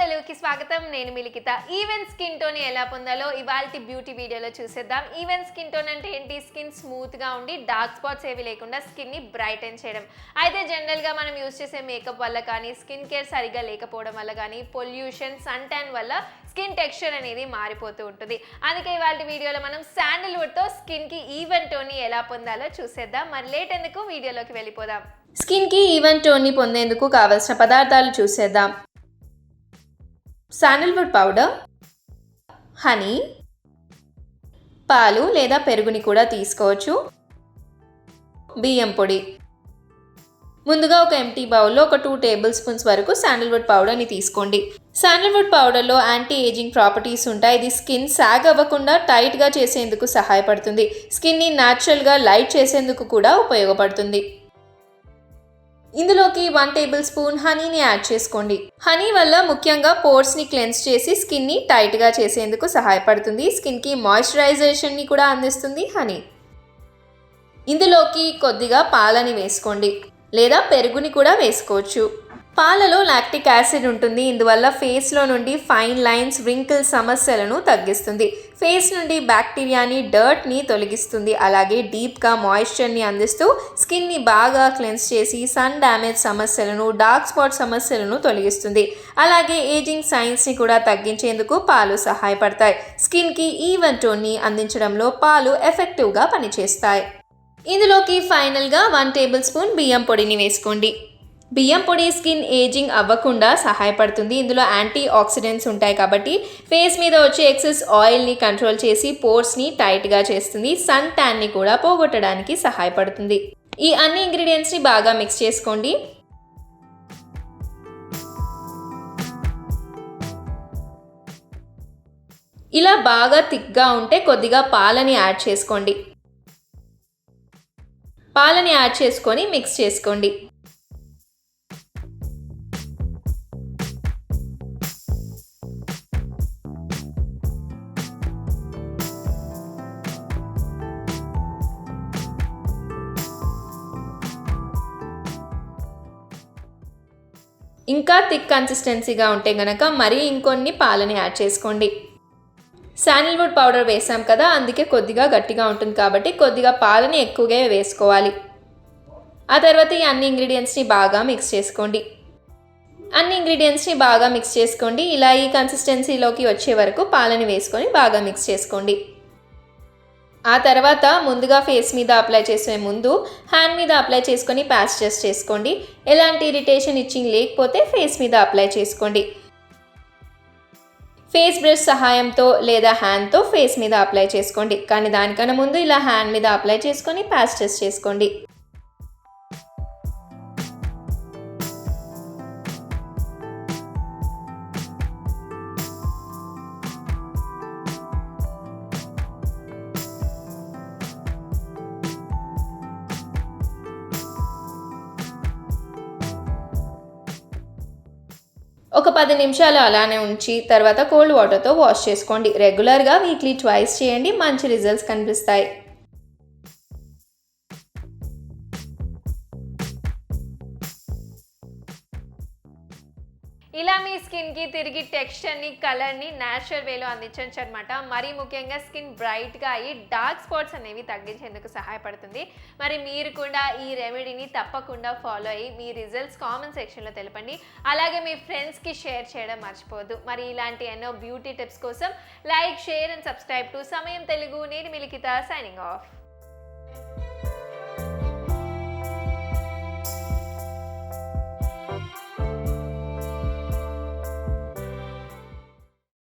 తెలుగుకి స్వాగతం. నేను మిలికిత. ఈవెన్ స్కిన్ టోన్ ఎలా పొందాలో ఇవాల్టి బ్యూటీ వీడియోలో చూసేద్దాం. ఈవెన్ స్కిన్ టోన్ అంటే ఏంటి? స్కిన్ స్మూత్ గా ఉండి డార్క్ స్పాట్స్ ఏవి లేకుండా స్కిన్ ని బ్రైటన్ చేయడం. అయితే జనరల్ గా మనం యూజ్ చేసే మేకప్ వల్ల కానీ, స్కిన్ కేర్ సరిగ్గా లేకపోవడం వల్ల కానీ, పొల్యూషన్, సన్ ట్యాన్ వల్ల స్కిన్ టెక్స్చర్ అనేది మారిపోతూ ఉంటుంది. అందుకే ఇవాల్టి వీడియోలో మనం శాండల్వుడ్ తో స్కిన్ కి ఈవెన్ టోన్ ని ఎలా పొందాలో చూసేద్దాం. మరి లేట్ ఎందుకు, వీడియోలోకి వెళ్ళిపోదాం. స్కిన్ కి ఈవెన్ టోన్ ని పొందేందుకు కావలసిన పదార్థాలు చూసేద్దాం. శాండల్వుడ్ పౌడర్, హనీ, పాలు లేదా పెరుగుని కూడా తీసుకోవచ్చు, బియ్యం పొడి. ముందుగా ఒక ఎంటీ బౌల్లో ఒక 2 టేబుల్ స్పూన్స్ వరకు శాండల్వుడ్ పౌడర్ని తీసుకోండి. శాండల్వుడ్ పౌడర్లో యాంటీ ఏజింగ్ ప్రాపర్టీస్ ఉంటాయి. ఇది స్కిన్ సాగ్ అవ్వకుండా టైట్గా చేసేందుకు సహాయపడుతుంది. స్కిన్ని న్యాచురల్గా లైట్ చేసేందుకు కూడా ఉపయోగపడుతుంది. ఇందులోకి 1 టేబుల్ స్పూన్ హనీని యాడ్ చేసుకోండి. హనీ వల్ల ముఖ్యంగా పోర్స్ని క్లెన్స్ చేసి స్కిన్ని టైట్గా చేసేందుకు సహాయపడుతుంది. స్కిన్కి మాయిశ్చరైజేషన్ని కూడా అందిస్తుంది హనీ. ఇందులోకి కొద్దిగా పాలని వేసుకోండి లేదా పెరుగుని కూడా వేసుకోవచ్చు. పాలలో లాక్టిక్ యాసిడ్ ఉంటుంది. ఇందువల్ల ఫేస్లో నుండి ఫైన్ లైన్స్, రింకిల్స్ సమస్యలను తగ్గిస్తుంది. ఫేస్ నుండి బ్యాక్టీరియాని, డర్ట్ని తొలగిస్తుంది. అలాగే డీప్గా మాయిశ్చర్ని అందిస్తూ స్కిన్ని బాగా క్లెన్స్ చేసి సన్ డ్యామేజ్ సమస్యలను, డార్క్ స్పాట్ సమస్యలను తొలగిస్తుంది. అలాగే ఏజింగ్ సైన్స్ని కూడా తగ్గించేందుకు పాలు సహాయపడతాయి. స్కిన్కి ఈవెన్ టోన్ని అందించడంలో పాలు ఎఫెక్టివ్గా పనిచేస్తాయి. ఇందులోకి ఫైనల్గా 1 టేబుల్ స్పూన్ బియ్యం పొడిని వేసుకోండి. బియ్యం పొడి స్కిన్ ఏజింగ్ అవ్వకుండా సహాయపడుతుంది. ఇందులో యాంటీ ఆక్సిడెంట్స్ ఉంటాయి కాబట్టి ఫేస్ మీద వచ్చే ఎక్సెస్ ఆయిల్ని కంట్రోల్ చేసి పోర్స్ని టైట్గా చేస్తుంది. సన్ ట్యాన్ని కూడా పోగొట్టడానికి సహాయపడుతుంది. ఈ అన్ని ఇంగ్రీడియంట్స్ని బాగా మిక్స్ చేసుకోండి. ఇలా బాగా థిక్గా ఉంటే కొద్దిగా పాలని యాడ్ చేసుకోండి. పాలని యాడ్ చేసుకొని మిక్స్ చేసుకోండి. ఇంకా థిక్ కన్సిస్టెన్సీగా ఉంటే గనక మరీ ఇంకొన్ని పాలని యాడ్ చేసుకోండి. శాండల్వుడ్ పౌడర్ వేసాం కదా, అందుకే కొద్దిగా గట్టిగా ఉంటుంది కాబట్టి కొద్దిగా పాలని ఎక్కువగా వేసుకోవాలి. ఆ తర్వాత ఈ అన్ని ఇంగ్రీడియంట్స్ని బాగా మిక్స్ చేసుకోండి. ఇలా ఈ కన్సిస్టెన్సీలోకి వచ్చే వరకు పాలని వేసుకొని బాగా మిక్స్ చేసుకోండి. ఆ తర్వాత ముందుగా ఫేస్ మీద అప్లై చేసే ముందు హ్యాండ్ మీద అప్లై చేసుకొని ప్యాచెస్ చేసుకోండి. ఎలాంటి ఇరిటేషన్, ఇచ్చింగ్ లేకపోతే ఫేస్ మీద అప్లై చేసుకోండి. ఫేస్ బ్రష్ సహాయంతో లేదా హ్యాండ్తో ఫేస్ మీద అప్లై చేసుకోండి. కానీ దానికన్నా ముందు ఇలా హ్యాండ్ మీద అప్లై చేసుకొని ప్యాచెస్ చేసుకోండి. ఒక 10 నిమిషాలు అలానే ఉంచి తర్వాత కోల్డ్ వాటర్తో వాష్ చేసుకోండి. రెగ్యులర్గా వీక్లీ 2 చేయండి. మంచి రిజల్ట్స్ కనిపిస్తాయి. ఇలా మీ స్కిన్కి తిరిగి టెక్స్చర్ని, కలర్ని న్యాచురల్ వేలో అందించవచ్చు అనమాట. మరీ ముఖ్యంగా స్కిన్ బ్రైట్గా అయ్యి డార్క్ స్పాట్స్ అనేవి తగ్గించేందుకు సహాయపడుతుంది. మరి మీరు కూడా ఈ రెమెడీని తప్పకుండా ఫాలో అయ్యి మీ రిజల్ట్స్ కామెంట్ సెక్షన్లో తెలపండి. అలాగే మీ ఫ్రెండ్స్కి షేర్ చేయడం మర్చిపోవద్దు. మరి ఇలాంటి ఎన్నో బ్యూటీ టిప్స్ కోసం like, share and subscribe to సమయం తెలుగు. నేను మిలికిత, సైనింగ్ ఆఫ్.